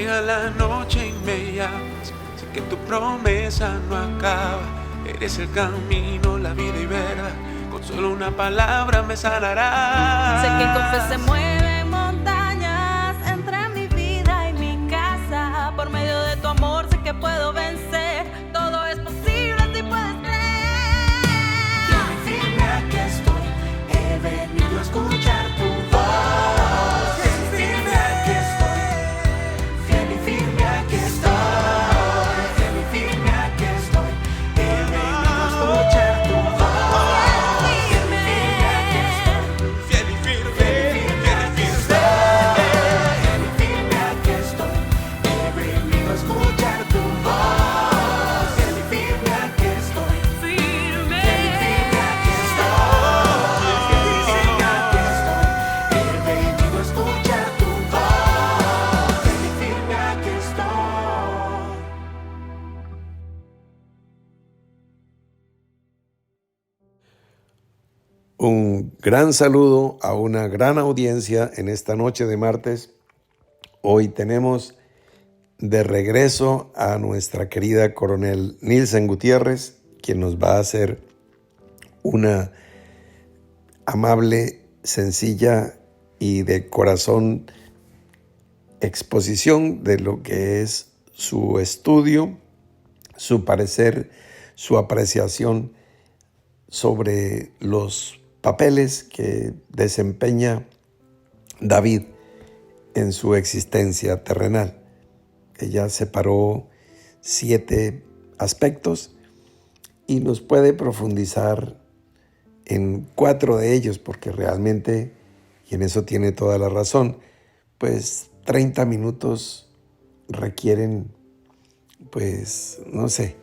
Llega la noche y me llamas, sé que tu promesa no acaba. Eres el camino, la vida y verdad, con solo una palabra me sanarás. Sé que con fe se mueven montañas entre mi vida y mi casa. Por medio de tu amor sé que puedo vencer, todo es posible si puedes creer. Fiel y firme aquí estoy, he venido a escuchar tu voz. Fiel y firme aquí estoy, fiel y firme aquí estoy, fiel y firme aquí estoy, he venido a escuchar tu voz. Fiel y firme aquí estoy, Fiel y firme, fiel y firme. fiel y firme aquí estoy, he venido a escuchar tu voz. Fiel y firme aquí estoy, Firme. fiel y firme aquí estoy, fiel y firme aquí estoy, he venido a escuchar tu voz. Fiel y firme aquí estoy. Un gran saludo a una gran audiencia en esta noche de martes. Hoy tenemos de regreso a nuestra querida coronel Nilsen Gutiérrez, quien nos va a hacer una amable, sencilla y de corazón exposición de lo que es su estudio, su parecer, su apreciación sobre los papeles que desempeña David en su existencia terrenal. Ella separó 7 aspectos y nos puede profundizar en 4 de ellos, porque realmente, y en eso tiene toda la razón, pues 30 minutos requieren, pues, no sé,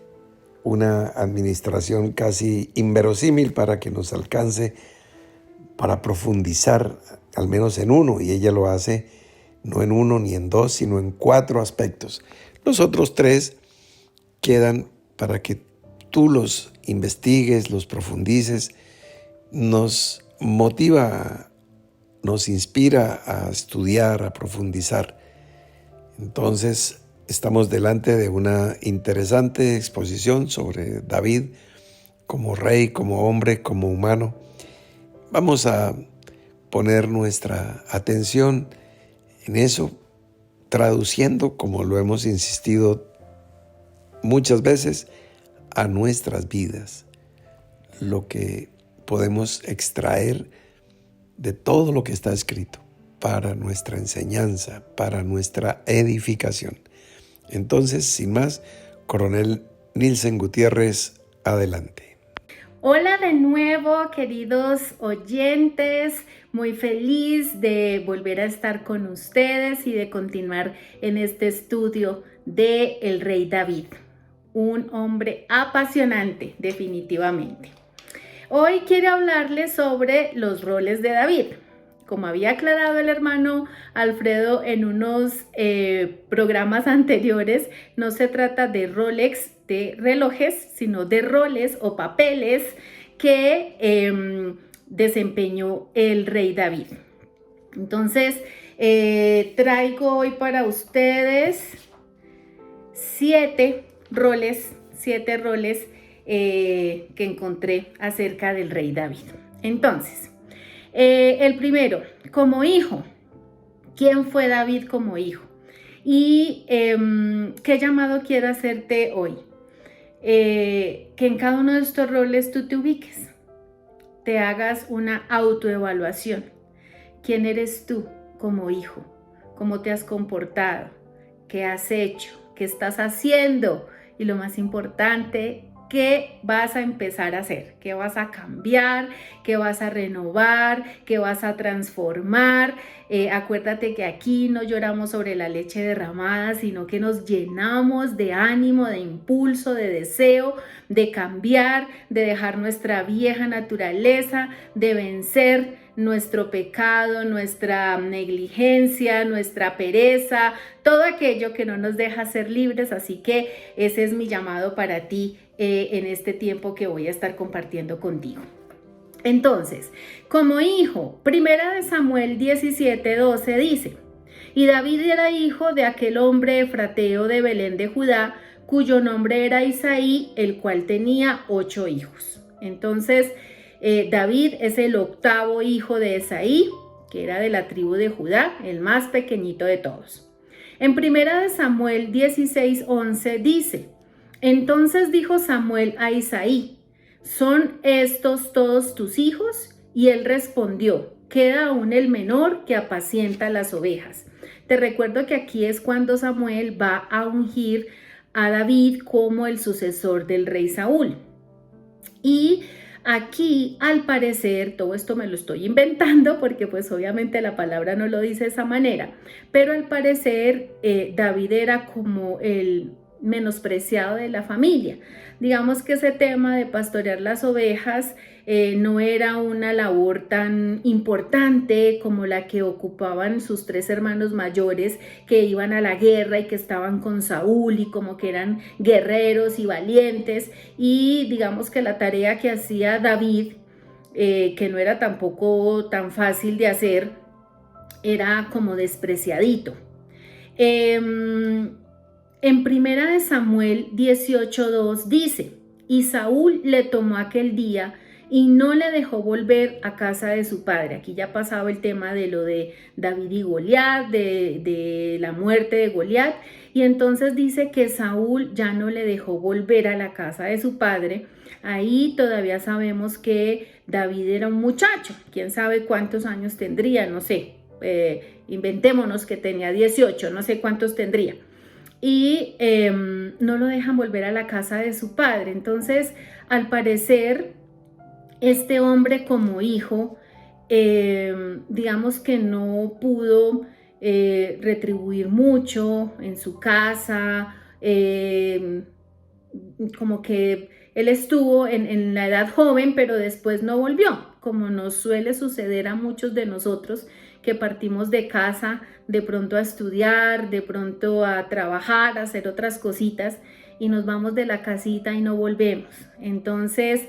una administración casi inverosímil para que nos alcance para profundizar al menos en uno, y ella lo hace no en uno ni en 2, sino en 4 aspectos. Los otros 3 quedan para que tú los investigues, los profundices. Nos motiva, nos inspira a estudiar, a profundizar. Entonces, estamos delante de una interesante exposición sobre David como rey, como hombre, como humano. Vamos a poner nuestra atención en eso, traduciendo, como lo hemos insistido muchas veces, a nuestras vidas, lo que podemos extraer de todo lo que está escrito para nuestra enseñanza, para nuestra edificación. Entonces, sin más, coronel Nilsen Gutiérrez, adelante. Hola de nuevo, queridos oyentes, muy feliz de volver a estar con ustedes y de continuar en este estudio de el rey David, un hombre apasionante definitivamente. Hoy quiero hablarles sobre los roles de David. Como había aclarado el hermano Alfredo en unos programas anteriores, no se trata de Rolex, de relojes, sino de roles o papeles que desempeñó el rey David. Entonces, traigo hoy para ustedes 7 roles que encontré acerca del rey David. Entonces, el primero, como hijo. ¿Quién fue David como hijo? Y ¿qué llamado quiero hacerte hoy? Que en cada uno de estos roles tú te ubiques, te hagas una autoevaluación. ¿Quién eres tú como hijo? ¿Cómo te has comportado? ¿Qué has hecho? ¿Qué estás haciendo? Y lo más importante, ¿qué vas a empezar a hacer? ¿Qué vas a cambiar? ¿Qué vas a renovar? ¿Qué vas a transformar? Acuérdate que aquí no lloramos sobre la leche derramada, sino que nos llenamos de ánimo, de impulso, de deseo, de cambiar, de dejar nuestra vieja naturaleza, de vencer nuestro pecado, nuestra negligencia, nuestra pereza, todo aquello que no nos deja ser libres. Así que ese es mi llamado para ti en este tiempo que voy a estar compartiendo contigo. Entonces, como hijo, 1 Samuel 17:12 dice: Y David era hijo de aquel hombre efrateo de Belén de Judá, cuyo nombre era Isaí, el cual tenía 8 hijos. Entonces, David es el 8º hijo de Isaí, que era de la tribu de Judá, el más pequeñito de todos. En 1 Samuel 16:11 dice: entonces dijo Samuel a Isaí: ¿son estos todos tus hijos? Y él respondió: queda aún el menor que apacienta las ovejas. Te recuerdo que aquí es cuando Samuel va a ungir a David como el sucesor del rey Saúl. Y aquí, al parecer, todo esto me lo estoy inventando porque pues obviamente la palabra no lo dice de esa manera, pero al parecer David era como el menospreciado de la familia. Digamos que ese tema de pastorear las ovejas no era una labor tan importante como la que ocupaban sus 3 hermanos mayores, que iban a la guerra y que estaban con Saúl y como que eran guerreros y valientes. Y digamos que la tarea que hacía David, que no era tampoco tan fácil de hacer, era como despreciadito. En 1 Samuel 18:2 dice: y Saúl le tomó aquel día y no le dejó volver a casa de su padre. Aquí ya pasaba el tema de lo de David y Goliat, de la muerte de Goliat, y entonces dice que Saúl ya no le dejó volver a la casa de su padre. Ahí todavía sabemos que David era un muchacho, quién sabe cuántos años tendría, no sé, inventémonos que tenía 18, no sé cuántos tendría. Y no lo dejan volver a la casa de su padre. Entonces, al parecer, este hombre como hijo, digamos que no pudo retribuir mucho en su casa, como que él estuvo en la edad joven, pero después no volvió, como nos suele suceder a muchos de nosotros, que partimos de casa de pronto a estudiar, de pronto a trabajar, a hacer otras cositas y nos vamos de la casita y no volvemos. Entonces,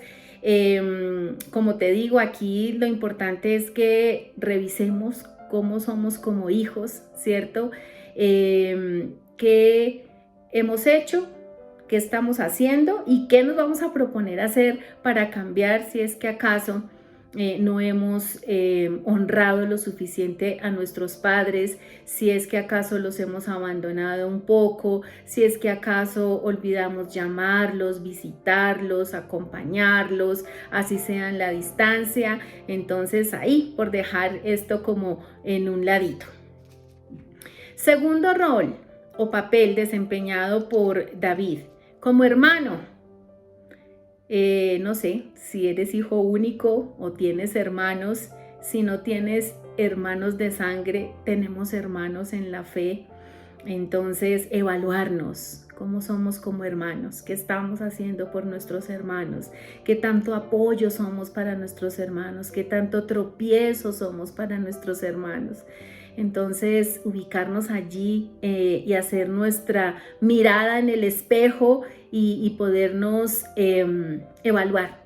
como te digo, aquí lo importante es que revisemos cómo somos como hijos, ¿cierto? ¿Qué hemos hecho? ¿Qué estamos haciendo? ¿Y qué nos vamos a proponer hacer para cambiar si es que acaso no hemos honrado lo suficiente a nuestros padres, si es que acaso los hemos abandonado un poco, si es que acaso olvidamos llamarlos, visitarlos, acompañarlos, así sea en la distancia? Entonces ahí, por dejar esto como en un ladito. Segundo rol o papel desempeñado por David como hermano. No sé si eres hijo único o tienes hermanos. Si no tienes hermanos de sangre, tenemos hermanos en la fe. Entonces, evaluarnos cómo somos como hermanos, qué estamos haciendo por nuestros hermanos, qué tanto apoyo somos para nuestros hermanos, qué tanto tropiezo somos para nuestros hermanos. Entonces, ubicarnos allí y hacer nuestra mirada en el espejo y podernos evaluar,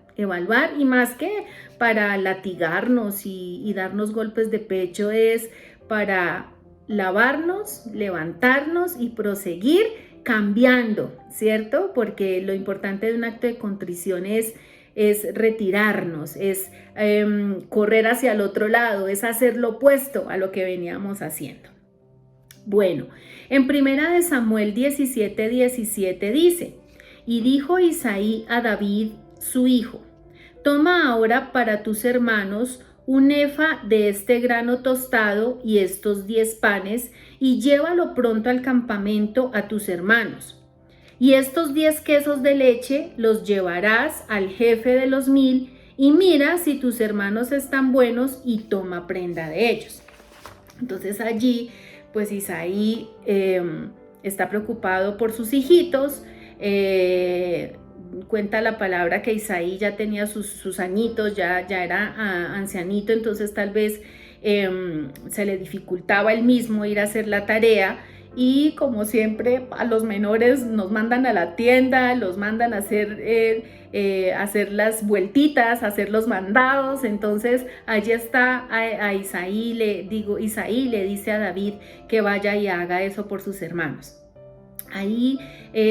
y más que para latigarnos y darnos golpes de pecho, es para lavarnos, levantarnos y proseguir cambiando, ¿cierto? Porque lo importante de un acto de contrición es retirarnos, es correr hacia el otro lado, es hacer lo opuesto a lo que veníamos haciendo. Bueno, en 1 Samuel 17:17 dice: y dijo Isaí a David, su hijo: toma ahora para tus hermanos un efa de este grano tostado y estos 10 panes, y llévalo pronto al campamento a tus hermanos. Y estos 10 quesos de leche los llevarás al jefe de los 1000, y mira si tus hermanos están buenos y toma prenda de ellos. Entonces allí, pues Isaí está preocupado por sus hijitos. Cuenta la palabra que Isaí ya tenía sus añitos, ya era ancianito, entonces tal vez se le dificultaba él mismo ir a hacer la tarea. y como siempre a los menores nos mandan a la tienda, los mandan a hacer las vueltitas, a hacer los mandados. Entonces allí está a Isaí le dice a David que vaya y haga eso por sus hermanos. Ahí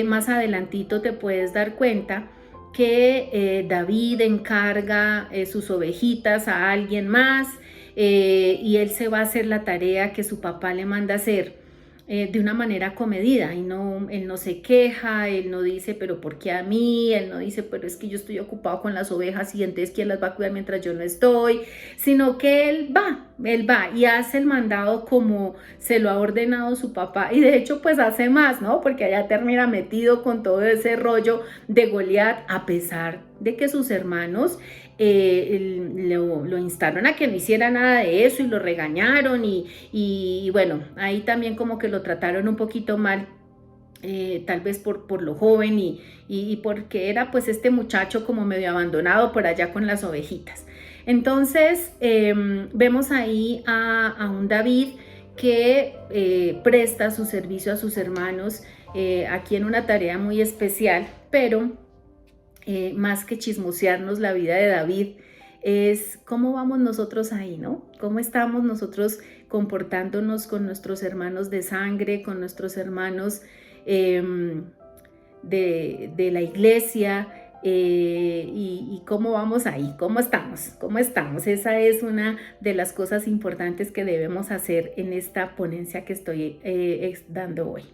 más adelantito te puedes dar cuenta que David encarga sus ovejitas a alguien más, y él se va a hacer la tarea que su papá le manda hacer de una manera comedida, y él no se queja, él no dice pero ¿por qué a mí? Él no dice pero es que yo estoy ocupado con las ovejas y entonces ¿quién las va a cuidar mientras yo no estoy? Sino que él va y hace el mandado como se lo ha ordenado su papá, y de hecho pues hace más, ¿no? Porque allá termina metido con todo ese rollo de Goliat, a pesar de que sus hermanos lo instaron a que no hiciera nada de eso y lo regañaron y bueno, ahí también como que lo trataron un poquito mal, tal vez por lo joven y porque era pues este muchacho como medio abandonado por allá con las ovejitas. Entonces vemos ahí a un David que presta su servicio a sus hermanos aquí en una tarea muy especial, pero más que chismosearnos la vida de David, es cómo vamos nosotros ahí, ¿no? Cómo estamos nosotros comportándonos con nuestros hermanos de sangre, con nuestros hermanos de la iglesia, y cómo vamos ahí, cómo estamos. Esa es una de las cosas importantes que debemos hacer en esta ponencia que estoy dando hoy.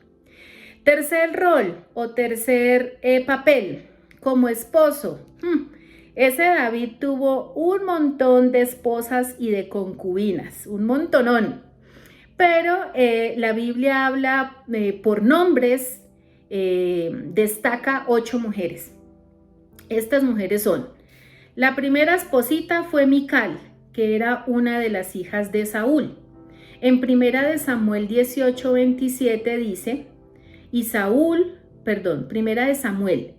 Tercer rol o tercer papel. Como esposo, ese David tuvo un montón de esposas y de concubinas, un montonón, pero la Biblia habla por nombres, destaca 8 mujeres. Estas mujeres son: la primera esposita fue Mical, que era una de las hijas de Saúl. En primera de Samuel 18:27 dice, Primera de Samuel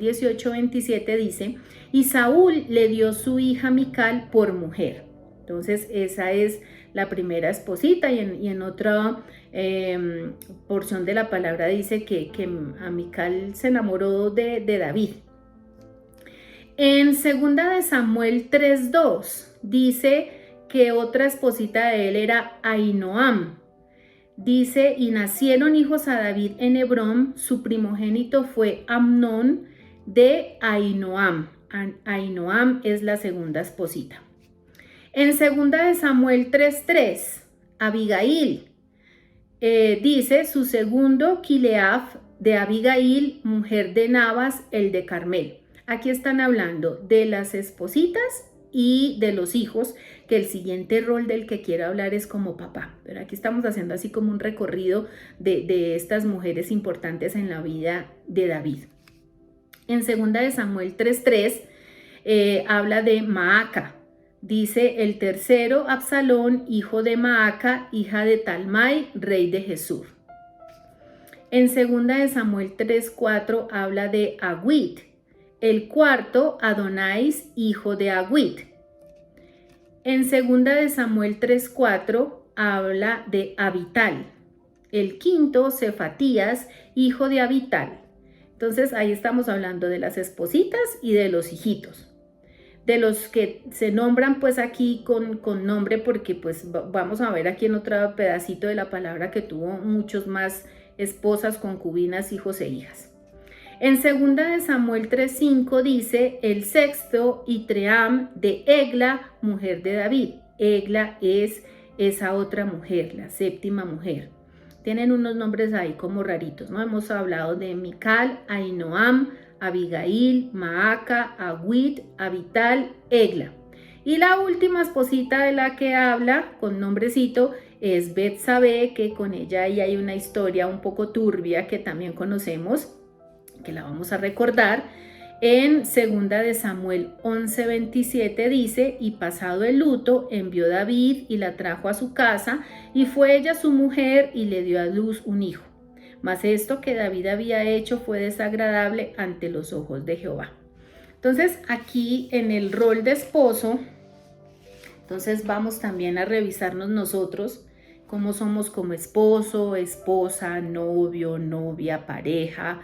18:27 dice, y Saúl le dio su hija Mical por mujer. Entonces esa es la primera esposita, y en otra porción de la palabra dice que a Mical se enamoró de David. En segunda de Samuel 3:2 dice que otra esposita de él era Ahinoam. Dice, y nacieron hijos a David en Hebrón, su primogénito fue Amnón de Ahinoam. Ahinoam es la segunda esposita. En segunda de Samuel 3:3, Abigail, dice su segundo Kileaf de Abigail, mujer de Nabas, el de Carmel. Aquí están hablando de las espositas y de los hijos, que el siguiente rol del que quiero hablar es como papá. Pero aquí estamos haciendo así como un recorrido de estas mujeres importantes en la vida de David. En 2 de Samuel 3:3 habla de Maaca. Dice el tercero, Absalón, hijo de Maaca, hija de Talmai, rey de Jesús. En 2 de Samuel 3:4 habla de Agüit. El cuarto, Adonais, hijo de Agüit. En 2 de Samuel 3:4 habla de Abital. El quinto, Cefatías, hijo de Abital. Entonces ahí estamos hablando de las espositas y de los hijitos. De los que se nombran pues aquí con nombre, porque pues vamos a ver aquí en otro pedacito de la palabra que tuvo muchos más esposas, concubinas, hijos e hijas. En 2 de Samuel 3:5 dice el sexto, Itream de Egla, mujer de David. Egla es esa otra mujer, la séptima mujer. Tienen unos nombres ahí como raritos, ¿no? Hemos hablado de Mical, Ahinoam, Abigail, Maaca, Agüit, Abital, Egla. Y la última esposita de la que habla con nombrecito es Betsabé, que con ella ahí hay una historia un poco turbia que también conocemos, que la vamos a recordar. En 2 de Samuel 11:27 dice, y pasado el luto, envió David y la trajo a su casa, y fue ella su mujer y le dio a luz un hijo. Mas esto que David había hecho fue desagradable ante los ojos de Jehová. Entonces aquí en el rol de esposo, entonces vamos también a revisarnos nosotros cómo somos como esposo, esposa, novio, novia, pareja,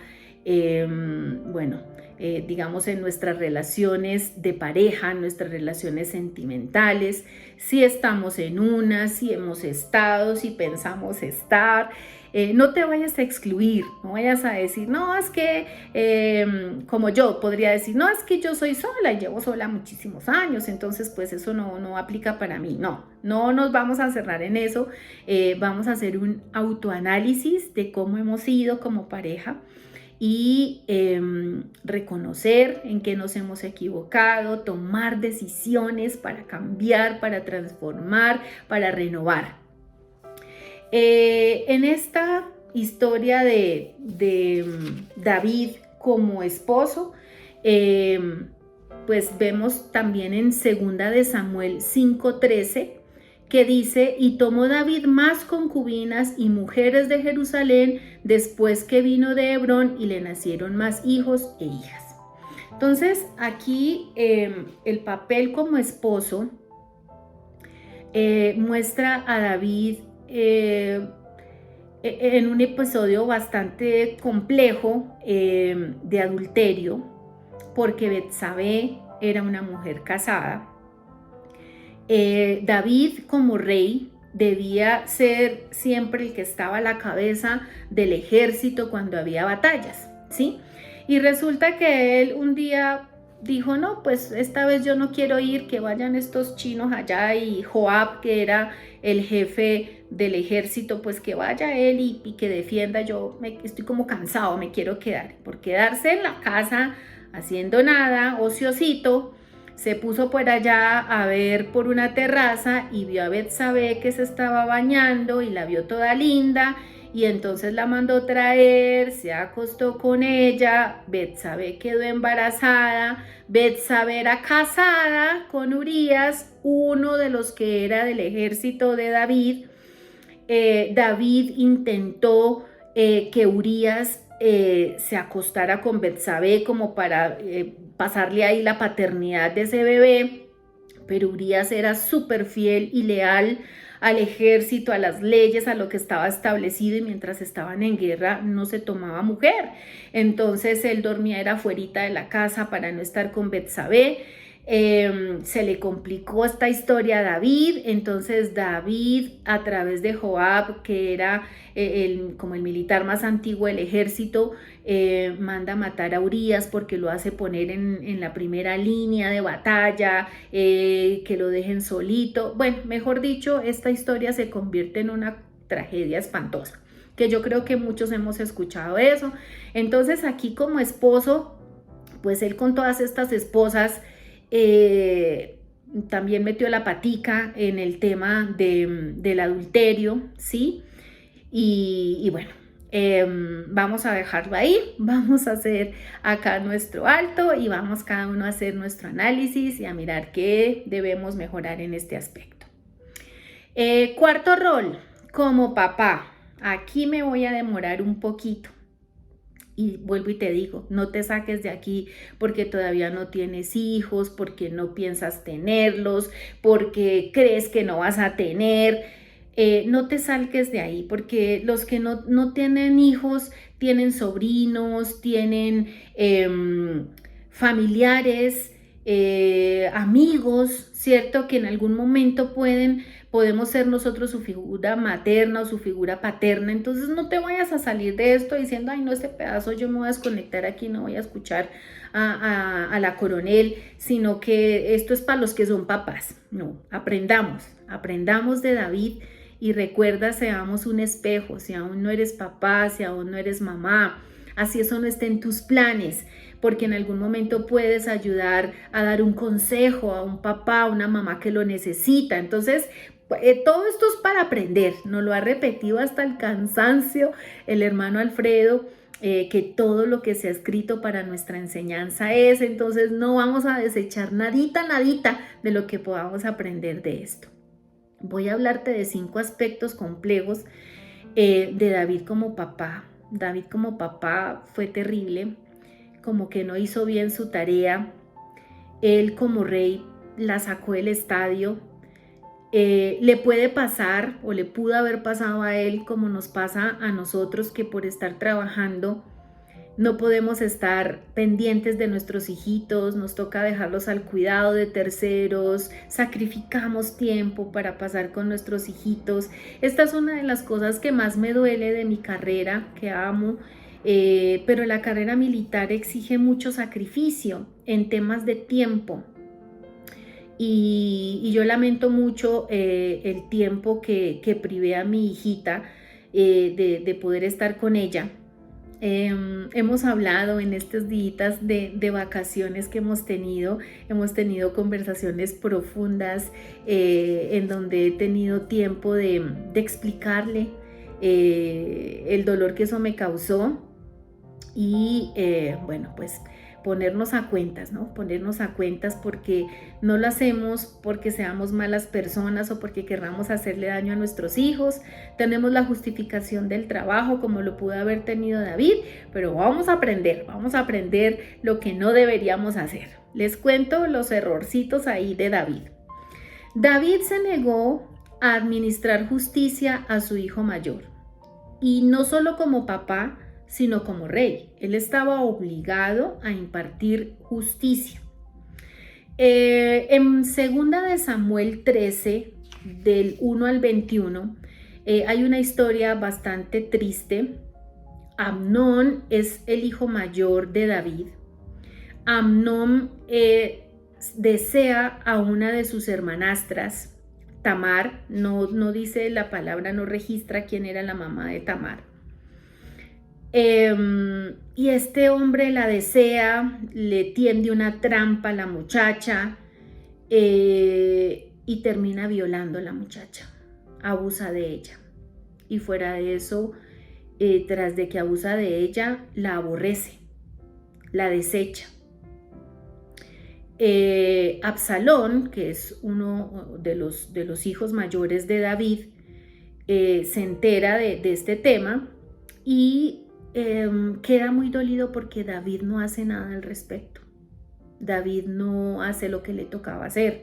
digamos en nuestras relaciones de pareja, nuestras relaciones sentimentales, si estamos en una, si hemos estado, si pensamos estar. No te vayas a excluir, no vayas a decir, no, es que, como yo podría decir, no, es que yo soy sola y llevo sola muchísimos años, entonces pues eso no aplica para mí. No nos vamos a cerrar en eso, vamos a hacer un autoanálisis de cómo hemos sido como pareja y reconocer en qué nos hemos equivocado, tomar decisiones para cambiar, para transformar, para renovar. En esta historia de David como esposo, pues vemos también en 2 de Samuel 5:13 que dice, y tomó David más concubinas y mujeres de Jerusalén después que vino de Hebrón y le nacieron más hijos e hijas. Entonces aquí el papel como esposo muestra a David en un episodio bastante complejo de adulterio, porque Betsabé era una mujer casada. David como rey debía ser siempre el que estaba a la cabeza del ejército cuando había batallas, ¿sí? Y resulta que él un día dijo, no, pues esta vez yo no quiero ir, que vayan estos chinos allá, y Joab, que era el jefe del ejército, pues que vaya él y que defienda, estoy como cansado, me quiero quedar. Por quedarse en la casa haciendo nada, ociosito, se puso por allá a ver por una terraza y vio a Betsabé que se estaba bañando y la vio toda linda, y entonces la mandó traer, se acostó con ella. Betsabé quedó embarazada. Betsabé era casada con Urías, uno de los que era del ejército de David. David intentó que Urías se acostara con Betsabé como para pasarle ahí la paternidad de ese bebé, pero Urías era súper fiel y leal al ejército, a las leyes, a lo que estaba establecido, y mientras estaban en guerra no se tomaba mujer. Entonces él dormía era afuerita de la casa para no estar con Betsabé. Se le complicó esta historia a David. Entonces David, a través de Joab, que era como el militar más antiguo del ejército, manda matar a Urías porque lo hace poner en la primera línea de batalla, que lo dejen solito. Bueno, mejor dicho, esta historia se convierte en una tragedia espantosa, que yo creo que muchos hemos escuchado eso. Entonces aquí como esposo, pues él con todas estas esposas también metió la patica en el tema del adulterio, ¿sí? Y bueno, vamos a dejarlo ahí, vamos a hacer acá nuestro alto y vamos cada uno a hacer nuestro análisis y a mirar qué debemos mejorar en este aspecto. Cuarto rol, como papá. Aquí me voy a demorar un poquito. Y vuelvo y te digo, no te saques de aquí porque todavía no tienes hijos, porque no piensas tenerlos, porque crees que no vas a tener. No te salques de ahí, porque los que no tienen hijos tienen sobrinos, tienen familiares, amigos, ¿cierto? Que en algún momento podemos ser nosotros su figura materna o su figura paterna. Entonces no te vayas a salir de esto diciendo, ay no, este pedazo yo me voy a desconectar aquí, no voy a escuchar a la coronel, sino que esto es para los que son papás. No, aprendamos de David. Y recuerda, seamos un espejo. Si aún no eres papá, si aún no eres mamá, así eso no esté en tus planes, porque en algún momento puedes ayudar a dar un consejo a un papá, a una mamá que lo necesita. Entonces, todo esto es para aprender. Nos lo ha repetido hasta el cansancio el hermano Alfredo, que todo lo que se ha escrito para nuestra enseñanza es. Entonces, no vamos a desechar nadita de lo que podamos aprender de esto. Voy a hablarte de 5 aspectos complejos de David como papá. David como papá fue terrible, como que no hizo bien su tarea. Él como rey la sacó del estadio. le puede pasar o le pudo haber pasado a él como nos pasa a nosotros, que por estar trabajando no podemos estar pendientes de nuestros hijitos, nos toca dejarlos al cuidado de terceros, sacrificamos tiempo para pasar con nuestros hijitos. Esta es una de las cosas que más me duele de mi carrera, que amo, pero la carrera militar exige mucho sacrificio en temas de tiempo. Y yo lamento mucho el tiempo que privé a mi hijita de poder estar con ella. Hemos hablado en estos días de vacaciones que hemos tenido conversaciones profundas en donde he tenido tiempo de explicarle el dolor que eso me causó y bueno, pues ponernos a cuentas, ¿no? Ponernos a cuentas, porque no lo hacemos porque seamos malas personas o porque querramos hacerle daño a nuestros hijos. Tenemos la justificación del trabajo como lo pudo haber tenido David, pero vamos a aprender lo que no deberíamos hacer. Les cuento los errorcitos ahí de David. David se negó a administrar justicia a su hijo mayor, y no solo como papá, sino como rey. Él estaba obligado a impartir justicia. En 2 de Samuel 13, del 1 al 21, hay una historia bastante triste. Amnón es el hijo mayor de David. Amnón desea a una de sus hermanastras, Tamar. No dice la palabra, no registra quién era la mamá de Tamar. Y este hombre la desea, le tiende una trampa a la muchacha y termina violando a la muchacha, abusa de ella. Y fuera de eso, tras de que abusa de ella, la aborrece, la desecha. Absalón, que es uno de los hijos mayores de David, se entera de este tema y queda muy dolido porque David no hace nada al respecto. David no hace lo que le tocaba hacer: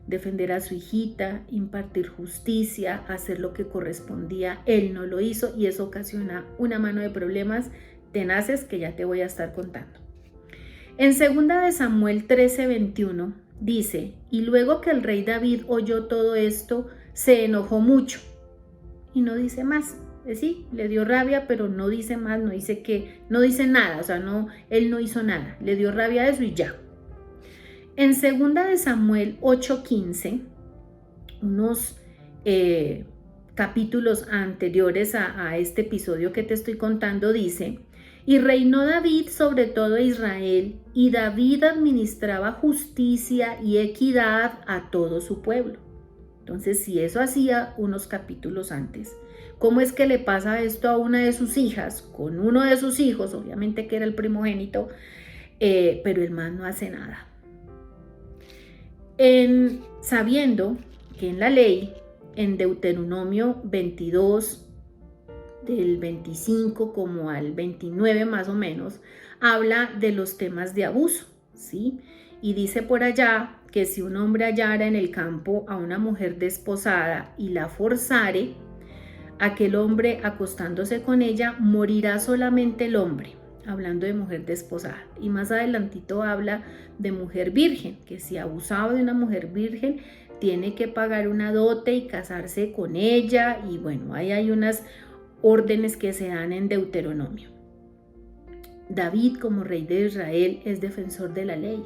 defender a su hijita, impartir justicia, hacer lo que correspondía. Él no lo hizo y eso ocasiona una mano de problemas tenaces que ya te voy a estar contando. En 2 de Samuel 13:21 dice: y luego que el rey David oyó todo esto, se enojó mucho. Y no dice más. Sí, le dio rabia, pero no dice más, no dice nada, o sea, él no hizo nada, le dio rabia de eso y ya. En 2 de Samuel 8:15, unos capítulos anteriores a este episodio que te estoy contando, dice: y reinó David sobre todo Israel, y David administraba justicia y equidad a todo su pueblo. Entonces, si eso hacía unos capítulos antes, ¿cómo es que le pasa esto a una de sus hijas con uno de sus hijos? Obviamente que era el primogénito, pero el man no hace nada. Sabiendo que en la ley, en Deuteronomio 22, del 25 como al 29 más o menos, habla de los temas de abuso, ¿sí? Y dice por allá que si un hombre hallara en el campo a una mujer desposada y la forzare, aquel hombre acostándose con ella, morirá solamente el hombre, hablando de mujer desposada. Y más adelantito habla de mujer virgen, que si abusaba de una mujer virgen, tiene que pagar una dote y casarse con ella. Y bueno, ahí hay unas órdenes que se dan en Deuteronomio. David, como rey de Israel, es defensor de la ley.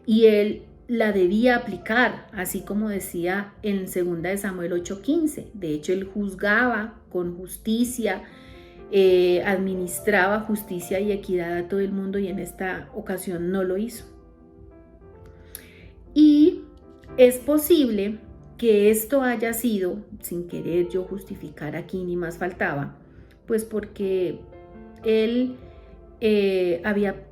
Y él la debía aplicar, así como decía en 2 de Samuel 8:15. De hecho, él juzgaba con justicia, administraba justicia y equidad a todo el mundo, y en esta ocasión no lo hizo. Y es posible que esto haya sido, sin querer yo justificar aquí ni más faltaba, pues porque él había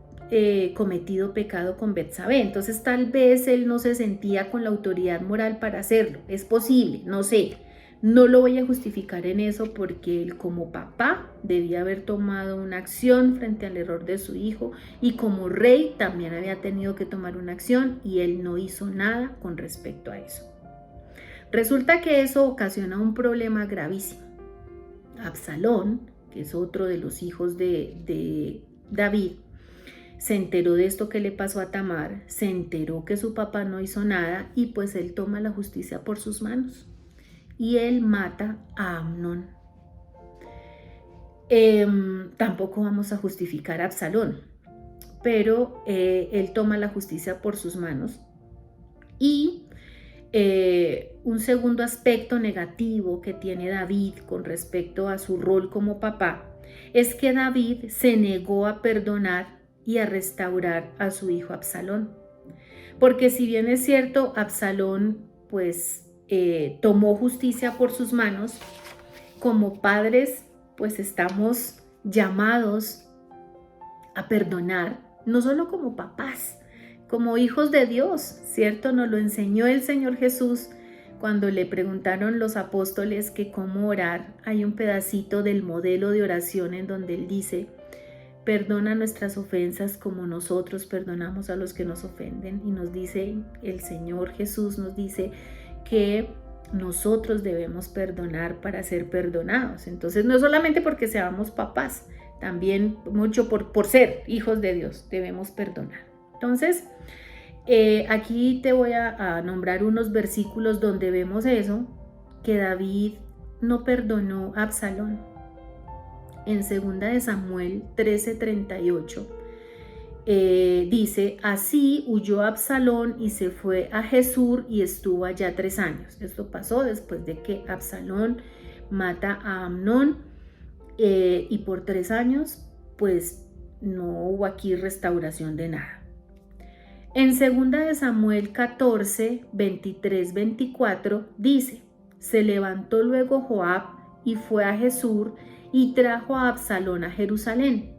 cometido pecado con Betsabé. Entonces tal vez él no se sentía con la autoridad moral para hacerlo. Es posible, no sé. No lo voy a justificar en eso, porque él como papá debía haber tomado una acción frente al error de su hijo, y como rey también había tenido que tomar una acción, y él no hizo nada con respecto a eso. resulta que eso ocasiona un problema gravísimo. Absalón, que es otro de los hijos de David, se enteró de esto que le pasó a Tamar, se enteró que su papá no hizo nada y pues él toma la justicia por sus manos y él mata a Amnón. Tampoco vamos a justificar a Absalón, pero él toma la justicia por sus manos. Y un segundo aspecto negativo que tiene David con respecto a su rol como papá es que David se negó a perdonar y a restaurar a su hijo Absalón. Porque si bien es cierto, Absalón pues tomó justicia por sus manos, como padres pues estamos llamados a perdonar, no solo como papás, como hijos de Dios, ¿cierto? Nos lo enseñó el Señor Jesús cuando le preguntaron los apóstoles que cómo orar. Hay un pedacito del modelo de oración en donde Él dice: perdona nuestras ofensas como nosotros perdonamos a los que nos ofenden. Y nos dice, el Señor Jesús nos dice que nosotros debemos perdonar para ser perdonados. Entonces no solamente porque seamos papás, también mucho por ser hijos de Dios debemos perdonar. Entonces aquí te voy a nombrar unos versículos donde vemos eso, que David no perdonó a Absalón. En 2 Samuel 13:38 dice: así huyó Absalón y se fue a Jesús y estuvo allá 3 años. Esto pasó después de que Absalón mata a Amnón y por 3 años pues no hubo aquí restauración de nada. En 2 Samuel 14, 23, 24 dice: se levantó luego Joab y fue a Jesús y trajo a Absalón a Jerusalén.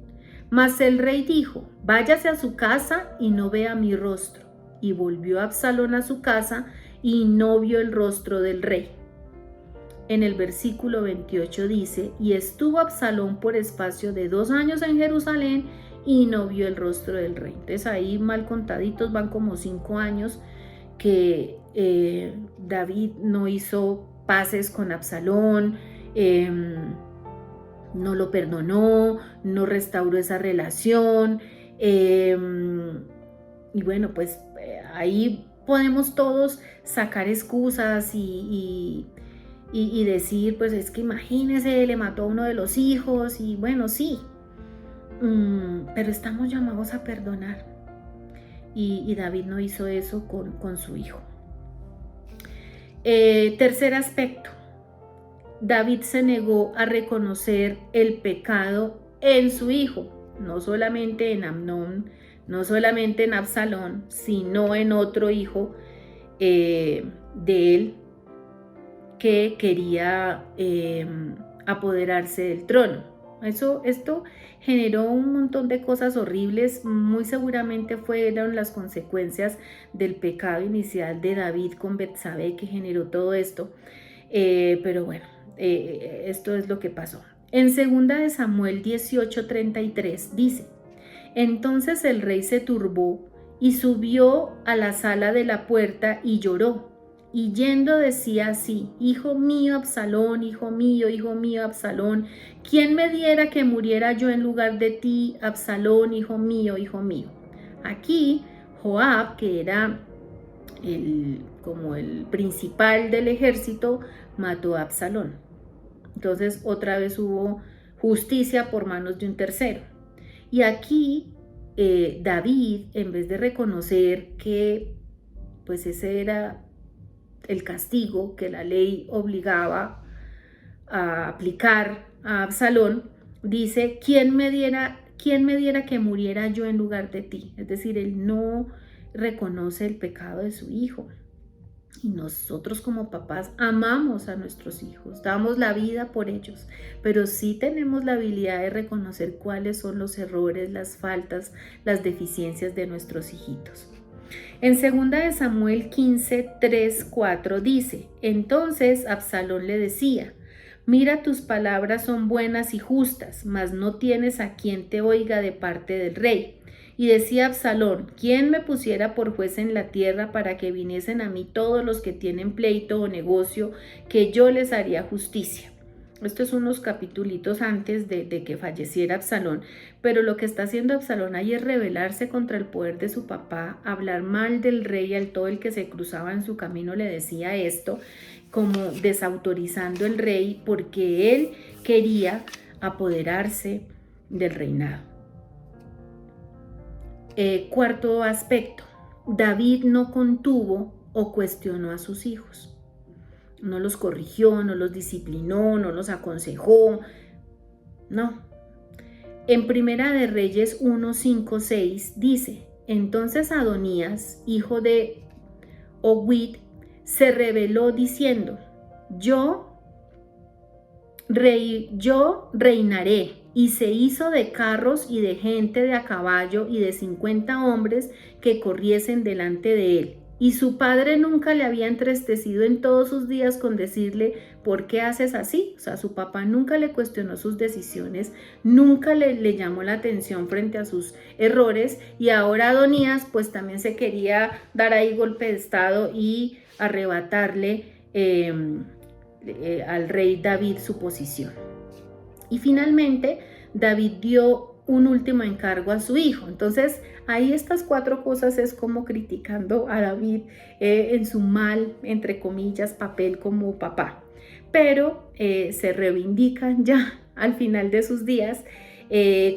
Mas el rey dijo: váyase a su casa y no vea mi rostro. Y volvió Absalón a su casa y no vio el rostro del rey. En el versículo 28 dice: y estuvo Absalón por espacio de 2 años en Jerusalén y no vio el rostro del rey. Entonces ahí mal contaditos van como 5 años que David no hizo paces con Absalón, no lo perdonó, no restauró esa relación. Y bueno, pues ahí podemos todos sacar excusas y decir, pues es que imagínese, le mató a uno de los hijos y bueno, sí. Pero estamos llamados a perdonar y David no hizo eso con su hijo. Tercer aspecto, David se negó a reconocer el pecado en su hijo, no solamente en Amnón, no solamente en Absalón, sino en otro hijo de él que quería apoderarse del trono. Esto generó un montón de cosas horribles. Muy seguramente fueron las consecuencias del pecado inicial de David con Betsabé que generó todo esto. Pero bueno, esto es lo que pasó. En 2 Samuel 18:33 dice: entonces el rey se turbó y subió a la sala de la puerta y lloró. Y yendo decía así: hijo mío Absalón, hijo mío Absalón, ¿quién me diera que muriera yo en lugar de ti, Absalón, hijo mío, hijo mío? Aquí Joab, que era como el principal del ejército, mató a Absalón. Entonces otra vez hubo justicia por manos de un tercero. Y aquí David, en vez de reconocer que pues ese era el castigo que la ley obligaba a aplicar a Absalón, dice: ¿quién me diera que muriera yo en lugar de ti? Es decir, él no reconoce el pecado de su hijo. Y nosotros como papás amamos a nuestros hijos, damos la vida por ellos, pero sí tenemos la habilidad de reconocer cuáles son los errores, las faltas, las deficiencias de nuestros hijitos. En 2 Samuel 15, 3, 4 dice: entonces Absalón le decía: mira, tus palabras son buenas y justas, mas no tienes a quien te oiga de parte del rey. Y decía Absalón: ¿quién me pusiera por juez en la tierra para que viniesen a mí todos los que tienen pleito o negocio, que yo les haría justicia? Esto es unos capitulitos antes de que falleciera Absalón, pero lo que está haciendo Absalón ahí es rebelarse contra el poder de su papá, hablar mal del rey. Al todo el que se cruzaba en su camino le decía esto, como desautorizando el rey, porque él quería apoderarse del reinado. Cuarto aspecto: David no contuvo o cuestionó a sus hijos. No los corrigió, no los disciplinó, no los aconsejó. No. En Primera de Reyes 1, 5, 6 dice: entonces Adonías, hijo de Ogwid, se rebeló diciendo: yo reinaré. Y se hizo de carros y de gente de a caballo y de 50 hombres que corriesen delante de él. Y su padre nunca le había entristecido en todos sus días con decirle: ¿por qué haces así? O sea, su papá nunca le cuestionó sus decisiones, nunca le llamó la atención frente a sus errores. Y ahora Adonías pues también se quería dar ahí golpe de estado y arrebatarle al rey David su posición. Y finalmente David dio un último encargo a su hijo. Entonces ahí estas 4 cosas es como criticando a David en su mal, entre comillas, papel como papá. Pero se reivindican ya al final de sus días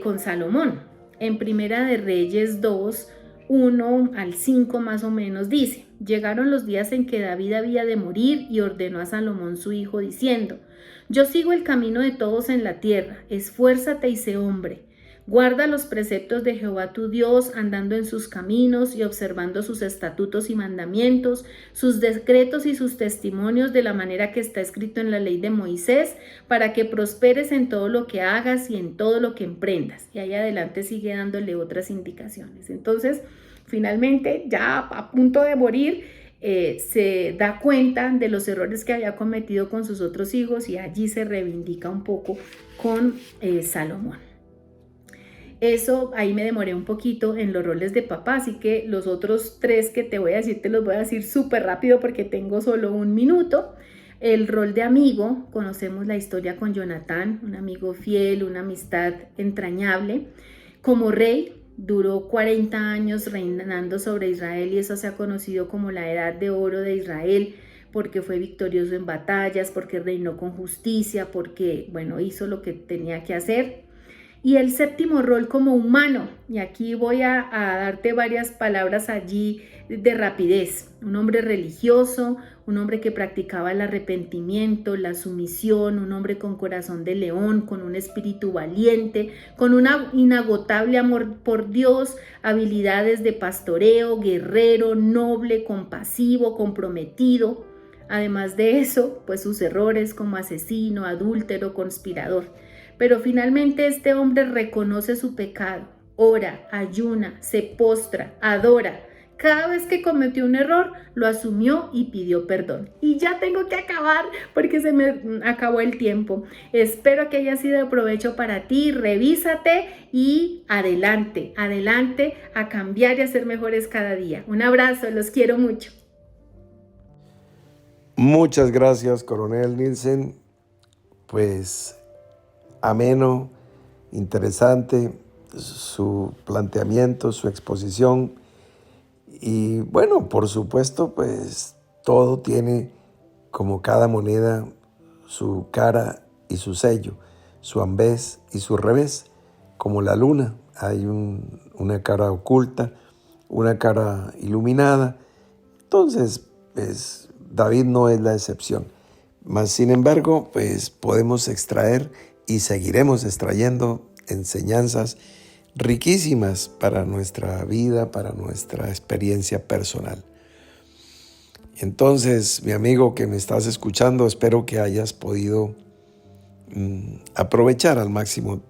con Salomón. En Primera de Reyes 2, 1 al 5 más o menos dice: llegaron los días en que David había de morir y ordenó a Salomón su hijo diciendo: yo sigo el camino de todos en la tierra, esfuérzate y sé hombre. Guarda los preceptos de Jehová tu Dios, andando en sus caminos y observando sus estatutos y mandamientos, sus decretos y sus testimonios, de la manera que está escrito en la ley de Moisés, para que prosperes en todo lo que hagas y en todo lo que emprendas. Y ahí adelante sigue dándole otras indicaciones. Entonces, finalmente, ya a punto de morir, se da cuenta de los errores que había cometido con sus otros hijos y allí se reivindica un poco con Salomón. Eso, ahí me demoré un poquito en los roles de papá, así que los otros 3 que te voy a decir, te los voy a decir súper rápido porque tengo solo 1 minuto. El rol de amigo: conocemos la historia con Jonatán, un amigo fiel, una amistad entrañable. Como rey, duró 40 años reinando sobre Israel y eso se ha conocido como la edad de oro de Israel, porque fue victorioso en batallas, porque reinó con justicia, porque, bueno, hizo lo que tenía que hacer. Y el 7º rol como humano, y aquí voy a darte varias palabras allí de rapidez: un hombre religioso, un hombre que practicaba el arrepentimiento, la sumisión, un hombre con corazón de león, con un espíritu valiente, con un inagotable amor por Dios, habilidades de pastoreo, guerrero, noble, compasivo, comprometido. Además de eso, pues sus errores como asesino, adúltero, conspirador. Pero finalmente este hombre reconoce su pecado, ora, ayuna, se postra, adora. Cada vez que cometió un error, lo asumió y pidió perdón. Y ya tengo que acabar porque se me acabó el tiempo. Espero que haya sido de provecho para ti. Revísate y adelante, adelante a cambiar y a ser mejores cada día. Un abrazo, los quiero mucho. Muchas gracias, Coronel Nielsen. Pues ameno, interesante su planteamiento, su exposición. Y bueno, por supuesto, pues todo tiene, como cada moneda, su cara y su sello, su ambés y su revés. Como la luna, hay una cara oculta, una cara iluminada. Entonces, pues David no es la excepción. Mas, sin embargo, pues podemos extraer y seguiremos extrayendo enseñanzas riquísimas para nuestra vida, para nuestra experiencia personal. Entonces, mi amigo que me estás escuchando, espero que hayas podido aprovechar al máximo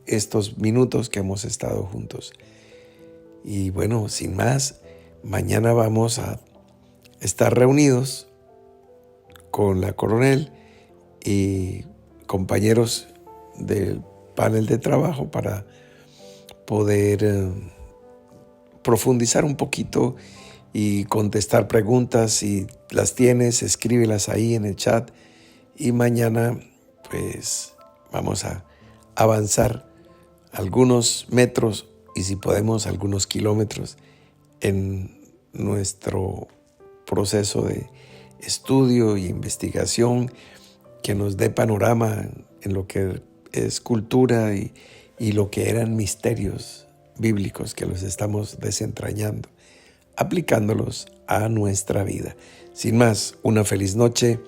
estos minutos que hemos estado juntos. Y bueno, sin más, mañana vamos a estar reunidos con la coronel y compañeros del panel de trabajo para poder profundizar un poquito y contestar preguntas. Si las tienes, escríbelas ahí en el chat y mañana pues vamos a avanzar algunos metros y si podemos algunos kilómetros en nuestro proceso de estudio y investigación que nos dé panorama en lo que es cultura y lo que eran misterios bíblicos que los estamos desentrañando, aplicándolos a nuestra vida. Sin más, una feliz noche,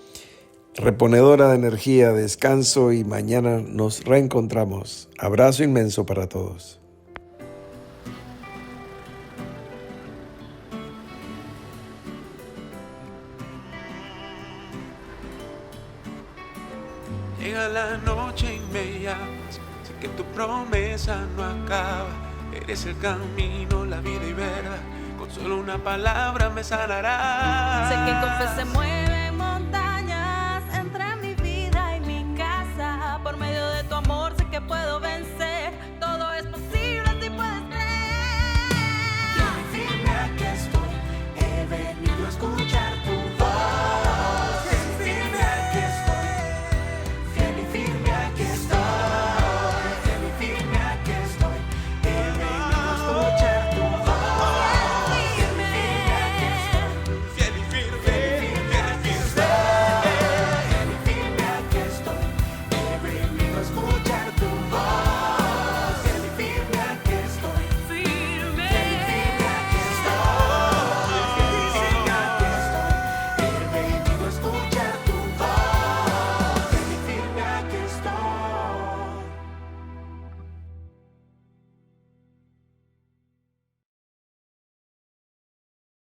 reponedora de energía, descanso y mañana nos reencontramos. Abrazo inmenso para todos. Llega la noche y me llamas, sé que tu promesa no acaba. Eres el camino, la vida y verdad, con solo una palabra me sanarás. Sé que con fe se mueven montañas entre mi vida y mi casa. Por medio de tu amor sé que puedo ver